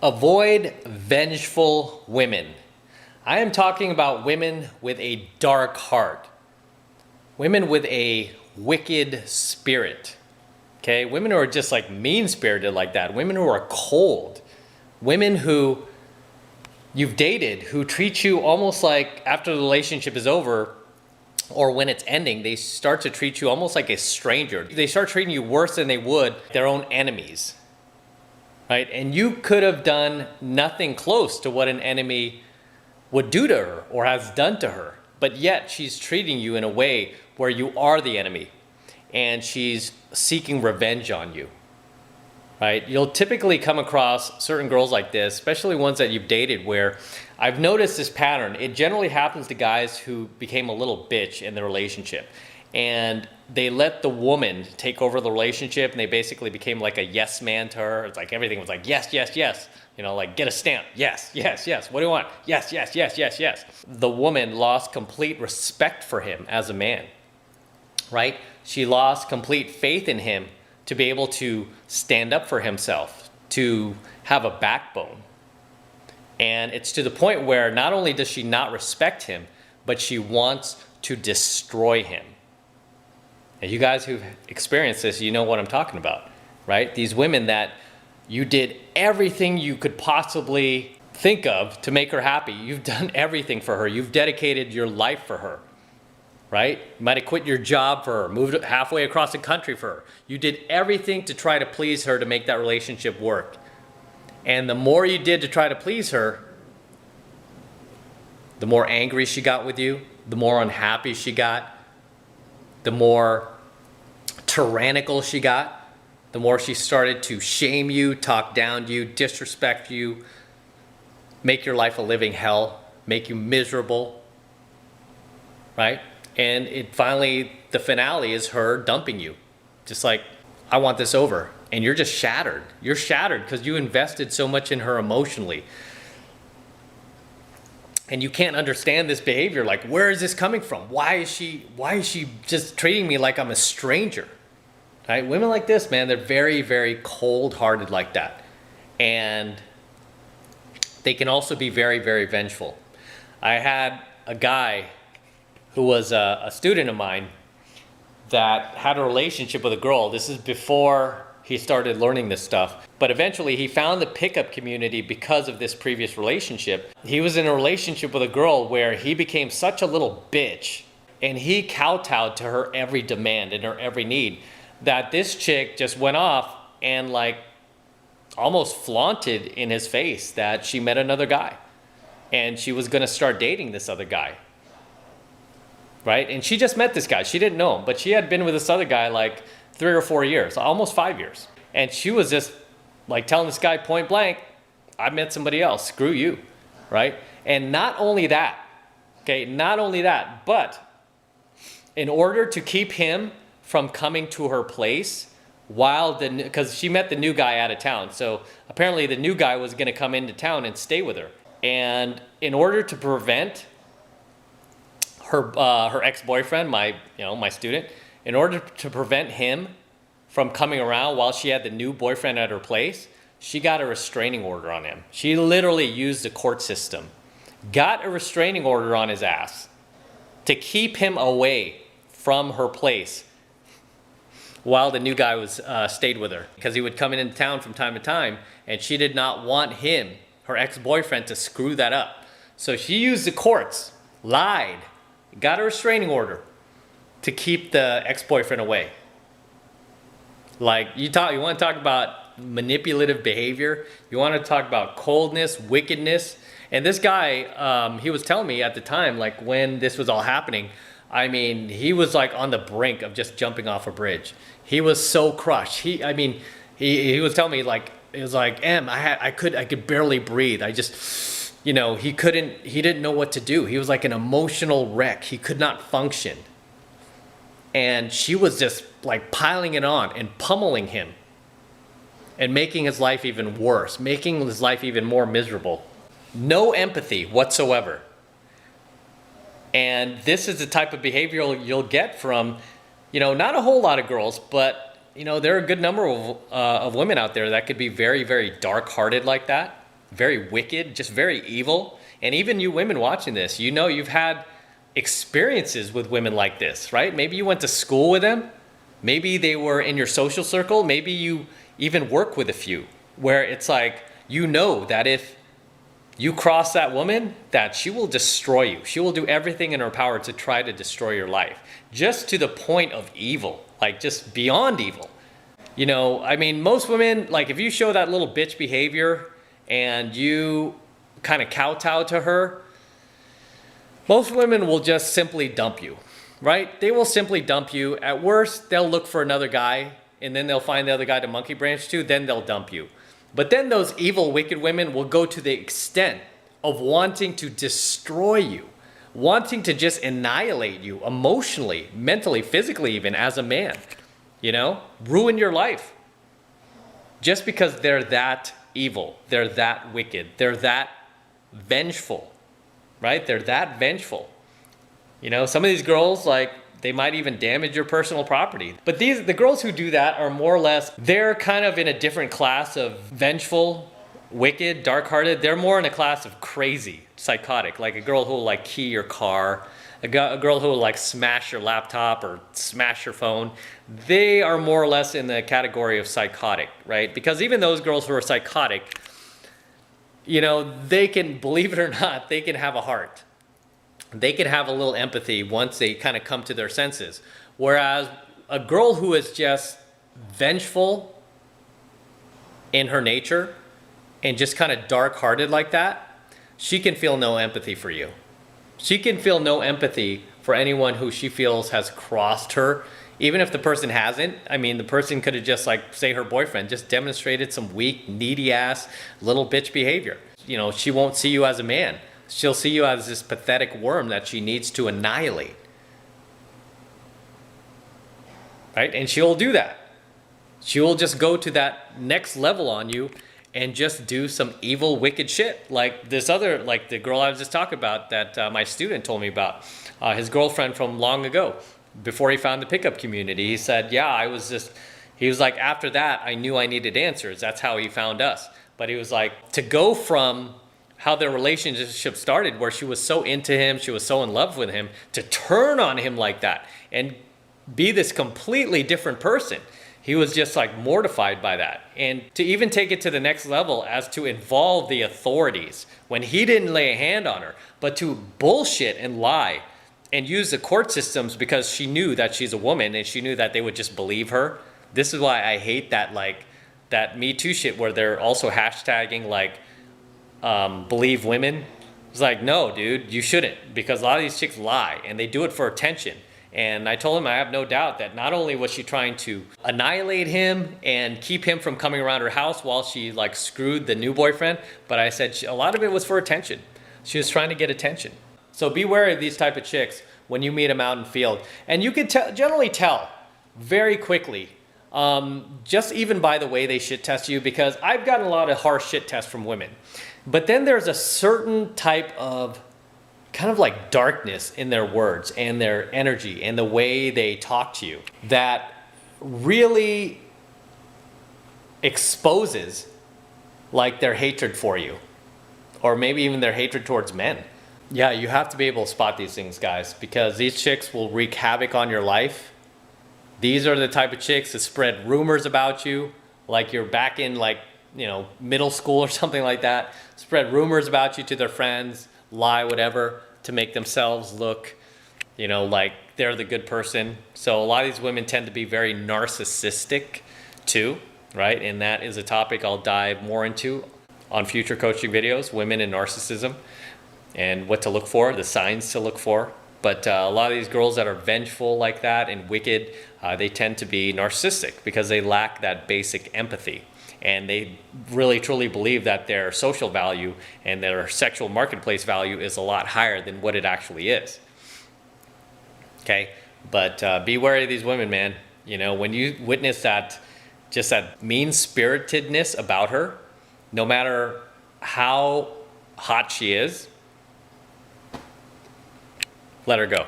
Avoid vengeful women. I am talking about women with a dark heart. Women with a wicked spirit. Okay? Women who are just like mean-spirited like that. Women who are cold. Women who you've dated who treat you almost like after the relationship is over or when it's ending, they start to treat you almost like a stranger. They start treating you worse than they would their own enemies. Right? And you could have done nothing close to what an enemy would do to her or has done to her. But yet she's treating you in a way where you are the enemy and she's seeking revenge on you. Right? You'll typically come across certain girls like this, especially ones that you've dated, where I've noticed this pattern. It generally happens to guys who became a little bitch in the relationship. And they let the woman take over the relationship and they basically became like a yes man to her. It's like everything was like, yes, yes, yes. You know, like get a stamp. Yes, yes, yes. What do you want? Yes, yes, yes, yes, yes. The woman lost complete respect for him as a man, right? She lost complete faith in him to be able to stand up for himself, to have a backbone. And it's to the point where not only does she not respect him, but she wants to destroy him. And you guys who've experienced this, you know what I'm talking about, right? These women that you did everything you could possibly think of to make her happy. You've done everything for her. You've dedicated your life for her, right? You might have quit your job for her, moved halfway across the country for her. You did everything to try to please her to make that relationship work. And the more you did to try to please her, the more angry she got with you, the more unhappy she got, the more tyrannical she got, the more she started to shame you, talk down to you, disrespect you, make your life a living hell, make you miserable, right? And it finally, the finale is her dumping you. Just like, I want this over. And you're just shattered. You're shattered because you invested so much in her emotionally. And you can't understand this behavior. Like, where is this coming from? Why is she just treating me like I'm a stranger? Right? Women like this, man, they're very, very cold-hearted like that. And they can also be very, very vengeful. I had a guy who was a student of mine that had a relationship with a girl. This is before he started learning this stuff. But eventually he found the pickup community because of this previous relationship. He was in a relationship with a girl where he became such a little bitch and he kowtowed to her every demand and her every need that this chick just went off and like almost flaunted in his face that she met another guy and she was gonna start dating this other guy. Right? And she just met this guy. She didn't know him, but she had been with this other guy like 3 or 4 years, almost 5 years. And she was just like telling this guy point blank, I met somebody else, screw you, right? And not only that, okay, not only that, but in order to keep him from coming to her place because she met the new guy out of town. So apparently the new guy was gonna come into town and stay with her. And in order to prevent her ex-boyfriend, my student, in order to prevent him from coming around while she had the new boyfriend at her place, she got a restraining order on him. She literally used the court system, got a restraining order on his ass to keep him away from her place while the new guy was stayed with her, because he would come into town from time to time and she did not want him, her ex-boyfriend, to screw that up. So she used the courts, lied, got a restraining order to keep the ex-boyfriend away. Like, you want to talk about manipulative behavior, you want to talk about coldness, wickedness. And this guy, he was telling me at the time, like when this was all happening, I mean, he was like on the brink of just jumping off a bridge. He was so crushed. He was telling me, like, it was like, I could barely breathe. I just, he didn't know what to do. He was like an emotional wreck. He could not function. And she was just like piling it on and pummeling him and making his life even worse, making his life even more miserable. No empathy whatsoever. And this is the type of behavior you'll get from, not a whole lot of girls, but, there are a good number of women out there that could be very, very dark-hearted like that. very wicked, just very evil. And even you women watching this, you know you've had experiences with women like this, right? Maybe you went to school with them. Maybe they were in your social circle. Maybe you even work with a few where it's like, you know that if you cross that woman, that she will destroy you. She will do everything in her power to try to destroy your life, just to the point of evil, like just beyond evil. You know, I mean, most women, like if you show that little bitch behavior and you kind of kowtow to her, most women will just simply dump you, right? They will simply dump you. At worst, they'll look for another guy and then they'll find the other guy to monkey branch to, then they'll dump you. But then those evil, wicked women will go to the extent of wanting to destroy you, wanting to just annihilate you emotionally, mentally, physically, even as a man, you know, ruin your life. Just because they're that evil, they're that wicked, they're that vengeful, right? They're that vengeful. You know, some of these girls, like, they might even damage your personal property. But the girls who do that are more or less, they're kind of in a different class of vengeful, wicked, dark-hearted. They're more in a class of crazy, psychotic, like a girl who will like key your car, a girl who will like smash your laptop or smash your phone. They are more or less in the category of psychotic, right? Because even those girls who are psychotic, you know, they can, believe it or not, they can have a heart. They can have a little empathy once they kind of come to their senses. Whereas a girl who is just vengeful in her nature and just kind of dark-hearted like that, she can feel no empathy for you. She can feel no empathy for anyone who she feels has crossed her. Even if the person hasn't, I mean, the person could have just, like, say her boyfriend, just demonstrated some weak, needy-ass little bitch behavior. You know, she won't see you as a man. She'll see you as this pathetic worm that she needs to annihilate. Right? And she'll do that. She will just go to that next level on you and just do some evil, wicked shit. Like this other, like the girl I was just talking about that my student told me about. His girlfriend from long ago, before he found the pickup community. He said, yeah, he was like, after that, I knew I needed answers. That's how he found us. But he was like, to go from how their relationship started, where she was so into him, she was so in love with him, to turn on him like that and be this completely different person. He was just like mortified by that. And to even take it to the next level as to involve the authorities when he didn't lay a hand on her, but to bullshit and lie and use the court systems because she knew that she's a woman and she knew that they would just believe her. This is why I hate that, like, that Me Too shit where they're also hashtagging like, believe women. It's like, no, dude, you shouldn't, because a lot of these chicks lie and they do it for attention. And I told him I have no doubt that not only was she trying to annihilate him and keep him from coming around her house while she like screwed the new boyfriend, but I said a lot of it was for attention. She was trying to get attention. So be wary of these type of chicks when you meet them out in the field. And you can generally tell very quickly, just even by the way they shit test you, because I've gotten a lot of harsh shit tests from women. But then there's a certain type of kind of like darkness in their words and their energy and the way they talk to you that really exposes like their hatred for you, or maybe even their hatred towards men. Yeah, you have to be able to spot these things, guys, because these chicks will wreak havoc on your life. These are the type of chicks that spread rumors about you like you're back in like, you know, middle school or something like that. Spread rumors about you to their friends, lie, whatever, to make themselves look, you know, like they're the good person. So a lot of these women tend to be very narcissistic too, right? And that is a topic I'll dive more into on future coaching videos, women and narcissism, and what to look for, the signs to look for. But a lot of these girls that are vengeful like that and wicked, they tend to be narcissistic because they lack that basic empathy. And they really truly believe that their social value and their sexual marketplace value is a lot higher than what it actually is. Okay, but be wary of these women, man. You know, when you witness that, just that mean-spiritedness about her, no matter how hot she is, let her go.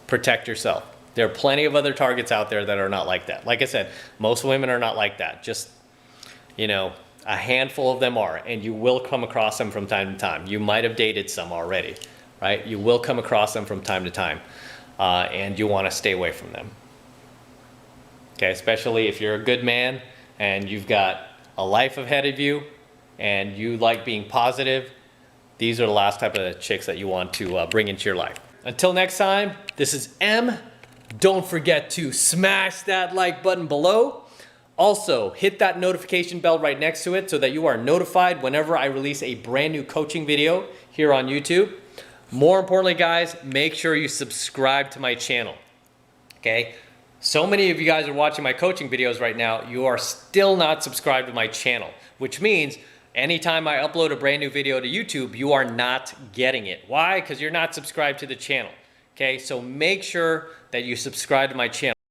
Protect yourself. There are plenty of other targets out there that are not like that. Like I said, most women are not like that. Just, you know, A handful of them are, and you will come across them from time to time. You might have dated some already, right? You will come across them from time to time, and you want to stay away from them. Okay, especially if you're a good man and you've got a life ahead of you and you like being positive, these are the last type of chicks that you want to bring into your life. Until next time, this is M. Don't forget to smash that like button below. Also, hit that notification bell right next to it so that you are notified whenever I release a brand new coaching video here on YouTube. More importantly, guys, make sure you subscribe to my channel, okay? So many of you guys are watching my coaching videos right now. You are still not subscribed to my channel, which means anytime I upload a brand new video to YouTube, you are not getting it. Why? Because you're not subscribed to the channel, okay? So make sure that you subscribe to my channel.